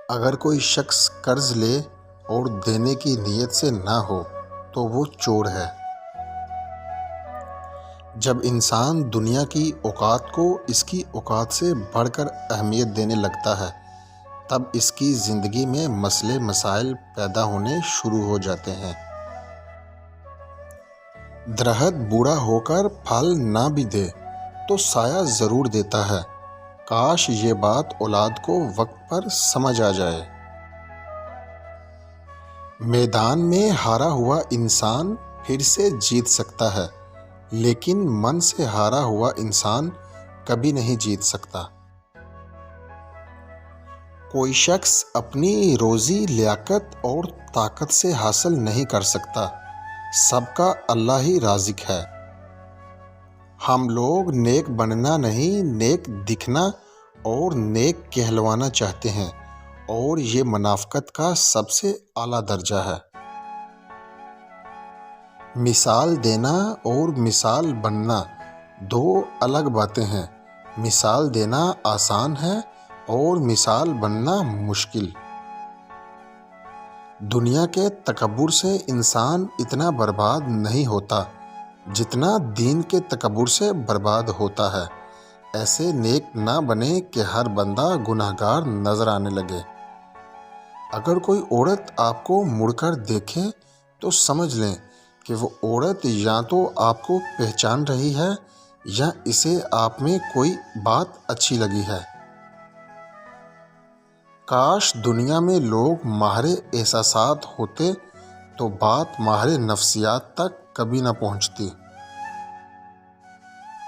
اگر کوئی شخص قرض لے اور دینے کی نیت سے نہ ہو تو وہ چور ہے۔ جب انسان دنیا کی اوقات کو اس کی اوقات سے بڑھ کر اہمیت دینے لگتا ہے تب اس کی زندگی میں مسئلے مسائل پیدا ہونے شروع ہو جاتے ہیں۔ درخت بوڑھا ہو کر پھل نہ بھی دے تو سایہ ضرور دیتا ہے، کاش یہ بات اولاد کو وقت پر سمجھ آ جائے۔ میدان میں ہارا ہوا انسان پھر سے جیت سکتا ہے لیکن من سے ہارا ہوا انسان کبھی نہیں جیت سکتا۔ کوئی شخص اپنی روزی لیاقت اور طاقت سے حاصل نہیں کر سکتا، سب کا اللہ ہی رازق ہے۔ ہم لوگ نیک بننا نہیں، نیک دکھنا اور نیک کہلوانا چاہتے ہیں اور یہ منافقت کا سب سے اعلیٰ درجہ ہے۔ مثال دینا اور مثال بننا دو الگ باتیں ہیں۔ مثال دینا آسان ہے اور مثال بننا مشکل۔ دنیا کے تکبر سے انسان اتنا برباد نہیں ہوتا جتنا دین کے تکبر سے برباد ہوتا ہے۔ ایسے نیک نہ بنے کہ ہر بندہ گناہ گار نظر آنے لگے۔ اگر کوئی عورت آپ کو مڑ کر دیکھے تو سمجھ لیں کہ وہ عورت یا تو آپ کو پہچان رہی ہے یا اسے آپ میں کوئی بات اچھی لگی ہے۔ کاش دنیا میں لوگ ماہر احساسات ہوتے تو بات ماہر نفسیات تک کبھی نہ پہنچتی۔